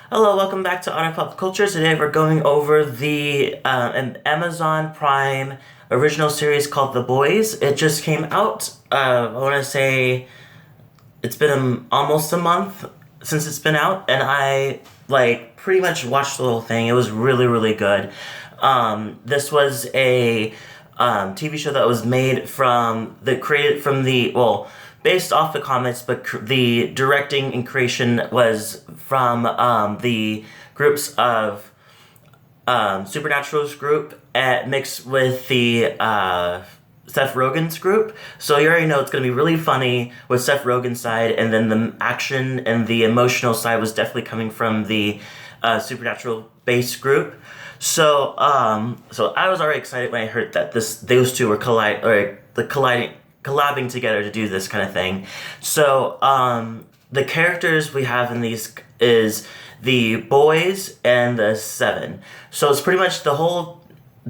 Hello, welcome back to Honor Pop Culture. Today we're going over the an Amazon Prime original series called The Boys. It just came out. I want to say it's been almost a month since it's been out, and I like pretty much watched the whole thing. It was really, really good. This was a TV show that was made from the created from the well based off the comics, but the directing and creation was from the groups of Supernatural's group mixed with the Seth Rogen's group. So you already know it's going to be really funny with Seth Rogen's side, and then the action and the emotional side was definitely coming from the Supernatural based group. So I was already excited when I heard that those two were collabing together to do this kind of thing. So the characters we have in these is the boys and the seven. So it's pretty much the whole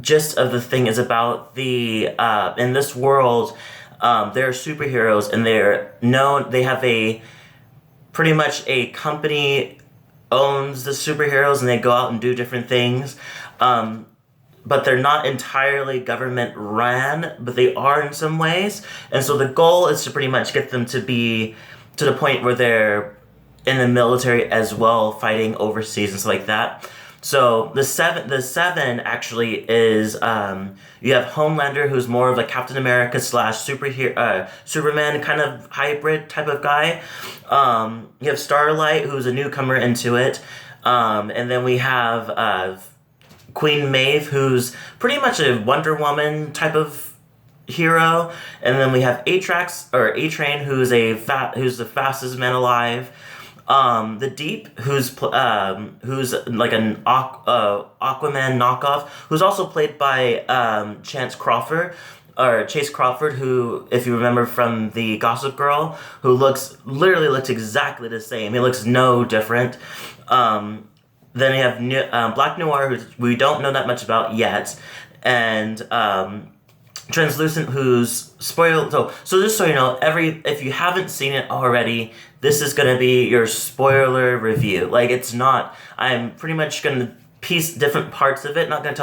gist of the thing is about the in this world, they're superheroes and they're known. They have a pretty much a company owns the superheroes and they go out and do different things. But they're not entirely government ran, but they are in some ways. And so the goal is to pretty much get them to be to the point where they're in the military as well, fighting overseas and stuff like that. So the seven actually is you have Homelander, who's more of a Captain America slash superhero Superman kind of hybrid type of guy. You have Starlight, who's a newcomer into it, and then we have Queen Maeve, who's pretty much a Wonder Woman type of hero, and then we have Atrax or A Train, who's who's the fastest man alive. The Deep, who's like an Aquaman knockoff, who's also played by Chase Crawford, who, if you remember from the Gossip Girl, who looks exactly the same. He looks no different. Then you have Black Noir, who we don't know that much about yet, and Translucent, who's spoiled. So just so you know, if you haven't seen it already, this is gonna be your spoiler review. Like, it's not. I'm pretty much gonna piece different parts of it. Not gonna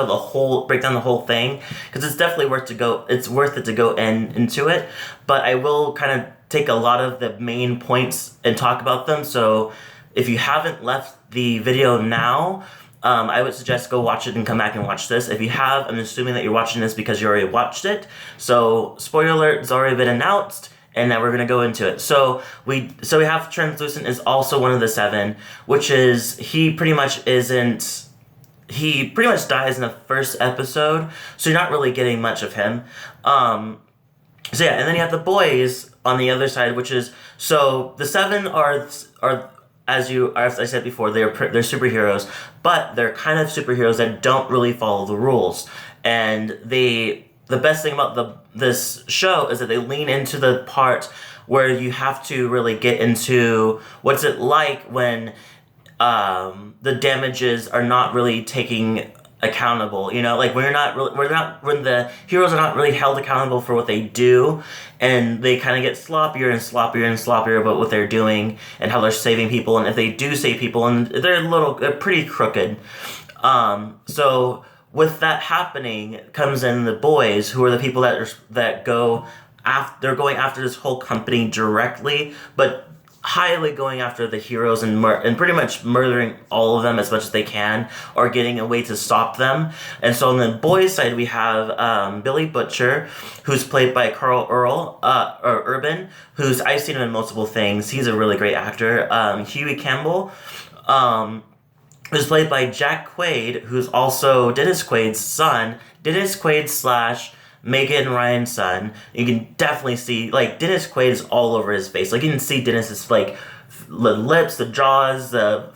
break down the whole thing, because it's definitely worth it to go into it. But I will kind of take a lot of the main points and talk about them. So if you haven't left the video now, I would suggest go watch it and come back and watch this. If you have, I'm assuming that you're watching this because you already watched it. So spoiler alert, it's already been announced, and now we're gonna go into it. So we have Translucent is also one of the seven, which is he pretty much dies in the first episode, so you're not really getting much of him. So yeah, and then you have the boys on the other side, which is so the seven are as I said before, they're superheroes, but they're kind of superheroes that don't really follow the rules. And the best thing about this show is that they lean into the part where you have to really get into what's it like when the damages are not really taking accountable. You know, like when the heroes are not really held accountable for what they do, and they kind of get sloppier and sloppier and sloppier about what they're doing and how they're saving people, and if they do save people, and they're pretty crooked. So with that happening comes in the boys, who are the people that go after. They're going after this whole company directly, but highly going after the heroes and pretty much murdering all of them as much as they can, or getting a way to stop them. And so on the boys' side, we have Billy Butcher, who's played by Carl Urban, I've seen him in multiple things. He's a really great actor. Huey Campbell, who's played by Jack Quaid, who's also Dennis Quaid's son. Dennis Quaid slash Megan Ryan's son. You can definitely see, like, Dennis Quaid is all over his face. Like, you can see Dennis's, like, the lips, the jaws, the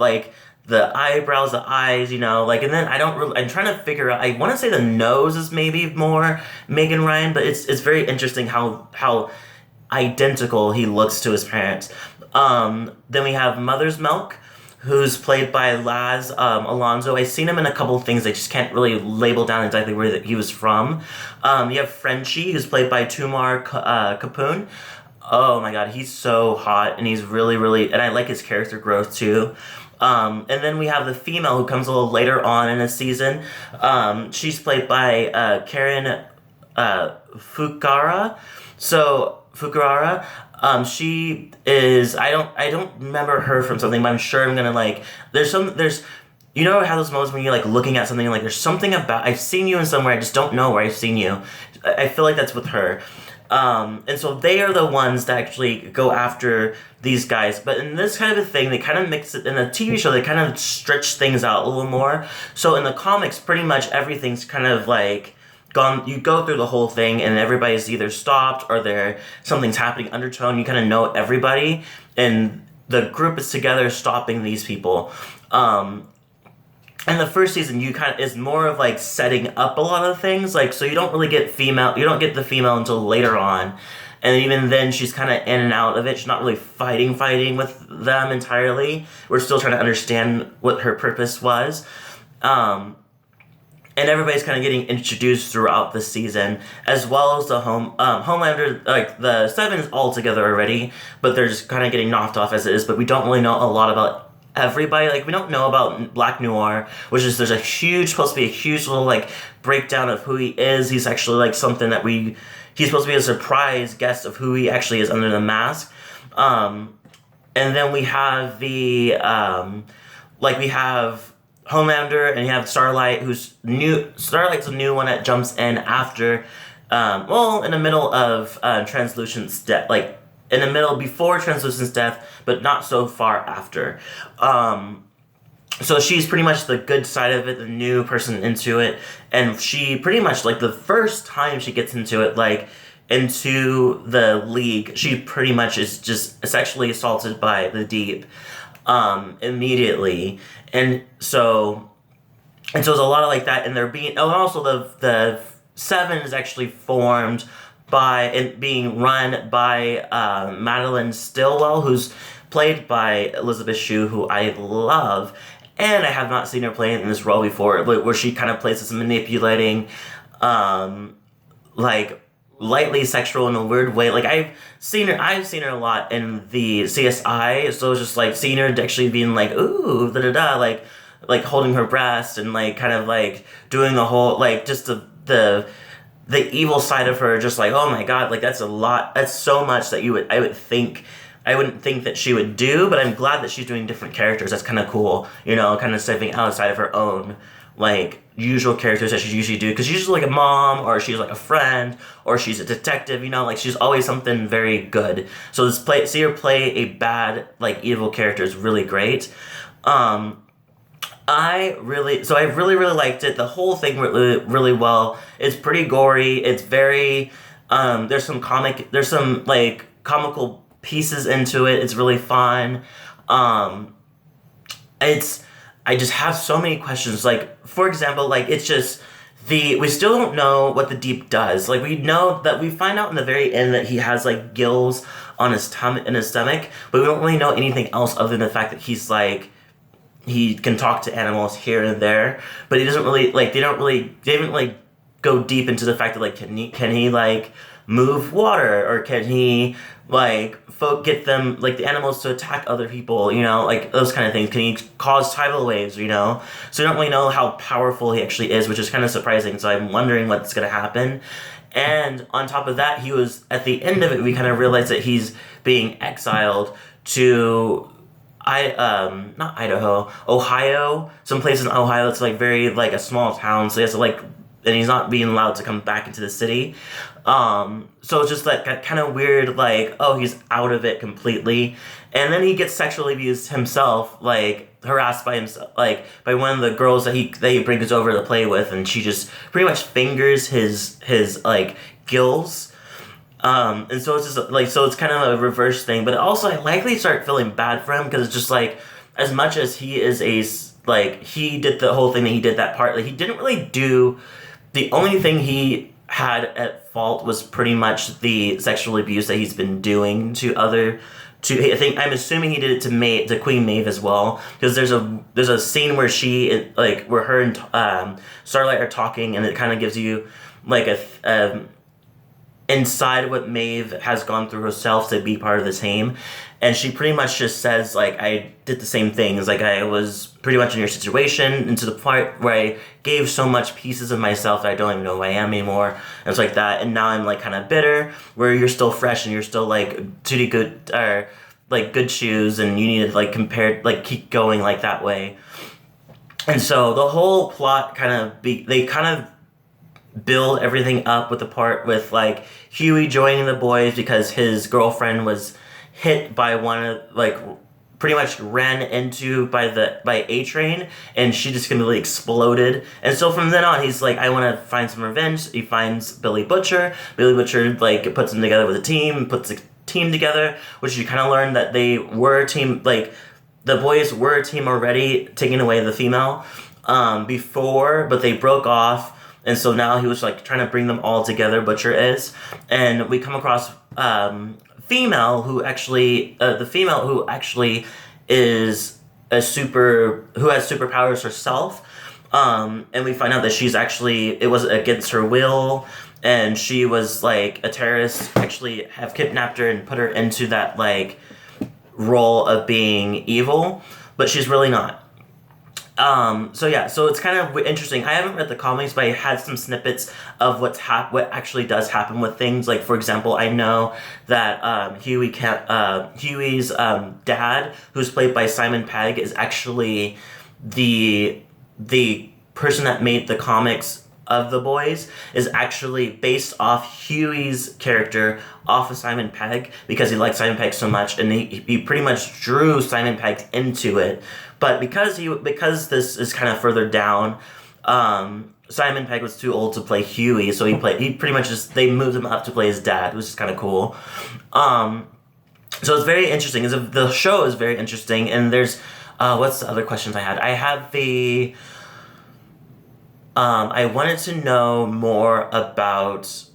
eyebrows, the eyes, you know, like, and then I'm trying to figure out, I want to say the nose is maybe more Megan Ryan, but it's very interesting how identical he looks to his parents. Then we have Mother's Milk, who's played by Laz Alonso. I've seen him in a couple of things. I just can't really label down exactly where he was from. You have Frenchie, who's played by Tumar Kapoor. Oh my god, he's so hot, and he's really, really... And I like his character growth, too. And then we have the female who comes a little later on in the season. She's played by Karen Fukuhara. So Fukuhara. She is. I don't remember her from something, but I'm sure I'm gonna like. There's. You know how those moments when you're like looking at something and like there's something about I've seen you in somewhere, I just don't know where I've seen you. I feel like that's with her. And so they are the ones that actually go after these guys. But in this kind of a thing, they kind of mix it in a TV show. They kind of stretch things out a little more. So in the comics, pretty much everything's kind of like gone. You go through the whole thing, and everybody's either stopped or something's happening undertone. You kind of know everybody, and the group is together stopping these people. And the first season, you kind of is more of like setting up a lot of things, like so you don't really get female. You don't get the female until later on, and even then she's kind of in and out of it. She's not really fighting with them entirely. We're still trying to understand what her purpose was, and everybody's kind of getting introduced throughout the season, as well as the Homelander. Like the Seven is all together already, but they're just kind of getting knocked off as it is. But we don't really know a lot about everybody. Like we don't know about Black Noir, which is supposed to be a huge little like breakdown of who he is. He's actually like something that he's supposed to be a surprise guest of who he actually is under the mask. And then we have we have Homelander, and you have Starlight, who's new. Starlight's a new one that jumps in after, in the middle of Translucent's death, like in the middle before Translucent's death, but not so far after. So she's pretty much the good side of it, the new person into it, and she pretty much, like, the first time she gets into it, like, into the League, she pretty much is just sexually assaulted by the Deep, immediately, and so there's a lot of, like, that, and and also the Seven is actually formed by, and being run by, Madeline Stillwell, who's played by Elizabeth Shue, who I love, and I have not seen her play in this role before, where she kind of plays this manipulating, like, lightly sexual in a weird way. Like, I've seen her a lot in the CSI, so it's just, like, seeing her actually being like, ooh, da-da-da, like holding her breast, and, like, kind of, like, doing the whole, like, just the evil side of her, just like, oh my god, like, that's a lot, that's so much that I wouldn't think that she would do, but I'm glad that she's doing different characters. That's kind of cool, you know, kind of stepping outside of her own, like, usual characters that she usually do, because she's usually like a mom, or she's like a friend, or she's a detective, you know, like, she's always something very good. So see her play a bad, like, evil character is really great. I really liked it. The whole thing really, really well. It's pretty gory. It's very, there's some like comical pieces into it. It's really fun. I just have so many questions. Like, for example, like, it's just we still don't know what the Deep does. Like, we know that we find out in the very end that he has, like, gills on his stomach, but we don't really know anything else other than the fact that he's like, he can talk to animals here and there, but he doesn't really, like, they haven't really go deep into the fact that, like, can he like move water, or can he like get them, like, the animals to attack other people, you know, like those kind of things. Can he cause tidal waves, you know? So we don't really know how powerful he actually is, which is kind of surprising. So I'm wondering what's gonna happen. And on top of that, he was, at the end of it, we kind of realized that he's being exiled to not Idaho, Ohio, some place in Ohio that's, like, very, like, a small town, so he has to, like, and he's not being allowed to come back into the city. So it's just, like, kind of weird, like, oh, he's out of it completely. And then he gets sexually abused himself, like, harassed by himself, like, by one of the girls that he brings over to play with, and she just pretty much fingers his like, gills. And so it's just, like, so it's kind of a reverse thing, but also I likely start feeling bad for him, because it's just, like, as much as he is he did the whole thing that he did that part, like, he didn't really do, the only thing he had at fault was pretty much the sexual abuse that he's been doing I'm assuming he did it to Queen Maeve as well, because there's a scene where where her and Starlight are talking, and it kind of gives you, like, inside what Maeve has gone through herself to be part of the team. and she pretty much just says like, I did the same things, like I was pretty much in your situation, and to the point where I gave so much pieces of myself that I don't even know who I am anymore, and it's like that, and now I'm like kind of bitter, where you're still fresh and you're still like Tutti good, or like good shoes, and you need to like compare, like keep going like that way. And so the whole plot they kind of build everything up with the part with like Huey joining the boys because his girlfriend was hit by one of like pretty much ran into by A-Train, and she just completely exploded. And so from then on, he's like, I want to find some revenge. He finds Billy Butcher. Billy Butcher like puts him together with a team, puts a team together, which you kind of learn that they were a team, like the boys were a team already, taking away the female before, but they broke off, and so now he was like trying to bring them all together. Butcher is, and we come across female who actually the female who actually is who has superpowers herself, and we find out that she's actually, it was against her will, and she was like a terrorist, actually have kidnapped her and put her into that like role of being evil, but she's really not. So it's kind of interesting. I haven't read the comics, but I had some snippets of what actually does happen with things. Like, for example, I know that Huey's dad, who's played by Simon Pegg, is actually the person that made the comics of the boys, is actually based off Huey's character off of Simon Pegg, because he liked Simon Pegg so much, and he pretty much drew Simon Pegg into it. But because this is kind of further down, Simon Pegg was too old to play Huey, so they moved him up to play his dad, which is kind of cool. So it's very interesting. The show is very interesting, and there's what's the other questions I had? I had I wanted to know more about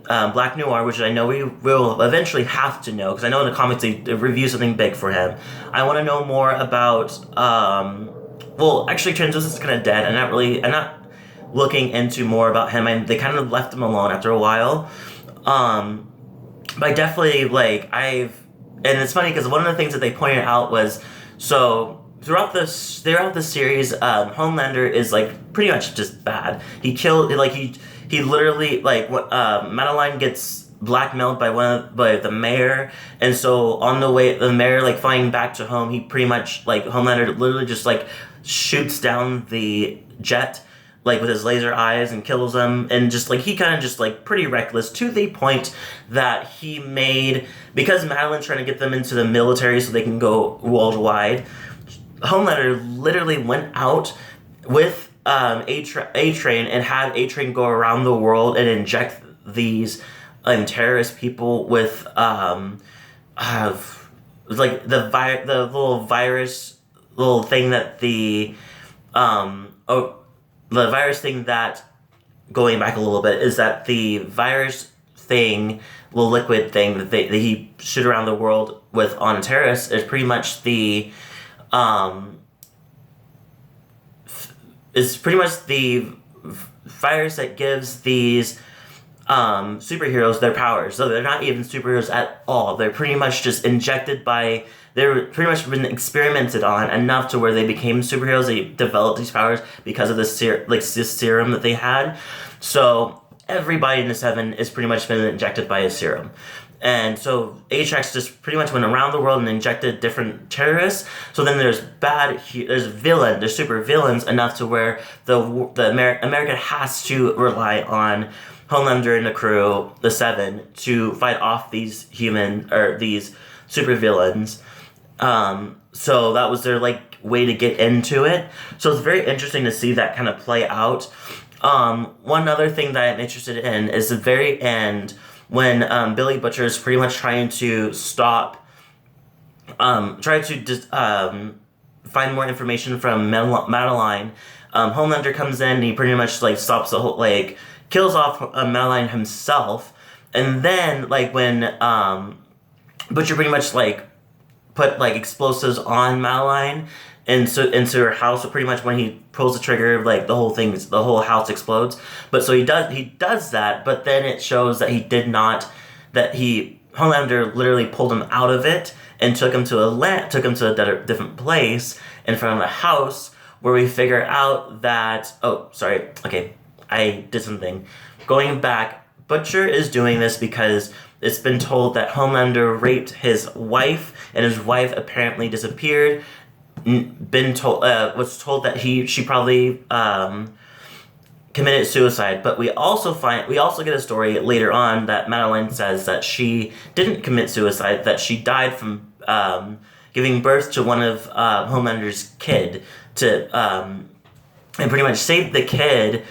Black Noir, which I know we will eventually have to know, because I know in the comics they review something big for him. I want to know more about, actually Translucent's kind of dead. I'm not looking into more about him. They kind of left him alone after a while. But I definitely, and it's funny because one of the things that they pointed out was, so throughout the series, Homelander is like pretty much just bad. He literally Madeline gets blackmailed by the mayor, and so on the way the mayor like flying back to home, he pretty much Homelander literally just like shoots down the jet like with his laser eyes and kills them, and just like he kind of just like pretty reckless, to the point that he made, because Madeline's trying to get them into the military so they can go worldwide. Homelander literally went out with A-Train and had A-Train go around the world and inject these terrorist people with like the little virus, little thing that the virus thing that, going back a little bit, is that the virus thing, little liquid thing that he shoot around the world with on terrorists, is pretty much the virus that gives these superheroes their powers. So they're not even superheroes at all. They're pretty much just they're pretty much been experimented on enough to where they became superheroes. They developed these powers because of this serum that they had. So everybody in the Seven is pretty much been injected by a serum. And so Ajax just pretty much went around the world and injected different terrorists. So then there's super villains enough to where America has to rely on Homelander and the crew, the Seven, to fight off these these super villains. So that was their way to get into it. So it's very interesting to see that kind of play out. One other thing that I'm interested in is the very end, when Billy Butcher is pretty much trying to find more information from Madeline. Homelander comes in and he pretty much stops the whole, kills off Madeline himself, and then when Butcher pretty much put explosives on Madeline into her house. So pretty much when he pulls the trigger, the whole house explodes. But so he does that, but then it shows that Homelander literally pulled him out of it and took him to a different place in front of a house where we figure out that, oh, sorry, okay, I did something. Going back, Butcher is doing this because it's been told that Homelander raped his wife, and his wife apparently disappeared. Was told that she probably committed suicide, but we also get a story later on that Madeline says that she didn't commit suicide, that she died from giving birth to one of Homelander's kid and pretty much saved the kid.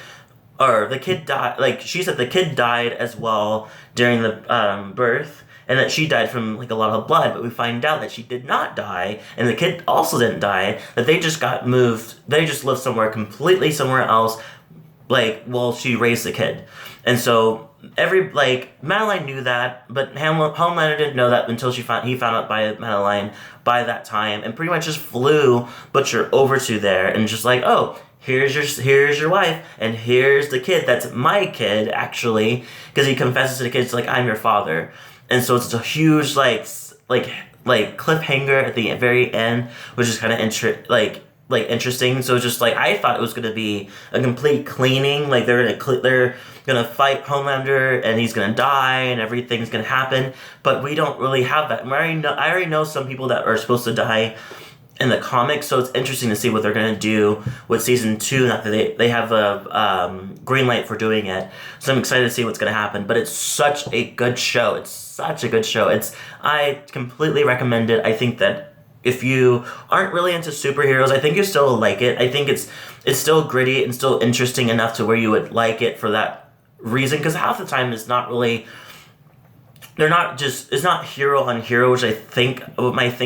Or the kid died, like, she said the kid died as well during the birth, and that she died from, like, a lot of blood, but we find out that she did not die, and the kid also didn't die, that they just got moved, they just lived somewhere else, like, while she raised the kid. And so, Madeline knew that, but Homelander didn't know that until he found out by Madeline by that time, and pretty much just flew Butcher over to there, and just like, oh, here's your wife, and here's the kid. That's my kid, actually, because he confesses to the kids, like, I'm your father. And so it's a huge, like cliffhanger at the very end, which is kind of interesting. So it's just, like, I thought it was going to be a complete cleaning, like, they're gonna fight Homelander, and he's gonna die, and everything's gonna happen, but we don't really have that. I already know some people that are supposed to die in the comics, so it's interesting to see what they're going to do with season 2. Not that they have a green light for doing it, so I'm excited to see what's going to happen. But it's such a good show. I completely recommend it. I think that if you aren't really into superheroes, I think you still like it. I think it's still gritty and still interesting enough to where you would like it for that reason, because half the time it's not really... it's not hero on hero, which I think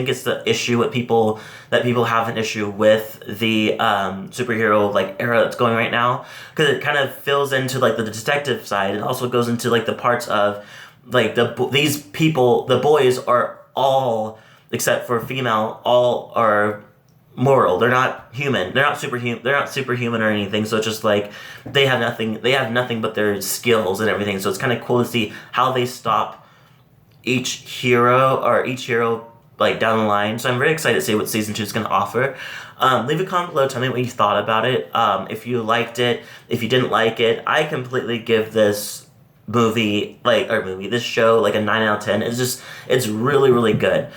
is the issue with people have an issue with the superhero, like, era that's going right now, because it kind of fills into, like, the detective side, and also goes into, like, the parts of, like, these people, the boys are all, except for female, all are moral. They're not human. They're not superhuman or anything. So it's just like they have nothing but their skills and everything. So it's kind of cool to see how they stop each hero, like, down the line. So I'm very excited to see what season 2 is going to offer. Leave a comment below, tell me what you thought about it, if you liked it, if you didn't like it. I completely give this this show, like, a 9 out of 10. It's really, really good.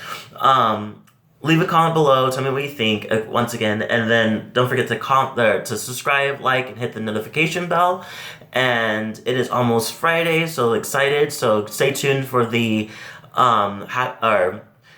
Leave a comment below, tell me what you think, once again, and then don't forget to subscribe, like, and hit the notification bell. And it is almost Friday, so excited. So stay tuned for the Friday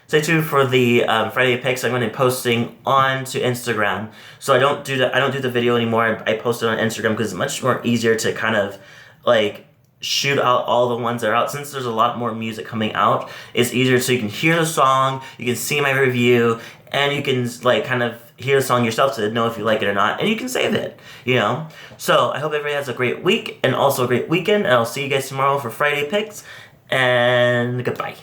picks. I'm going to be posting onto Instagram. So I don't do the video anymore. I post it on Instagram because it's much more easier to kind of, like, shoot out all the ones that are out. Since there's a lot more music coming out, it's easier, so you can hear the song, you can see my review, and you can, like, kind of hear the song yourself to know if you like it or not, and you can save it, you know? So I hope everybody has a great week, and also a great weekend, and I'll see you guys tomorrow for Friday picks, and goodbye.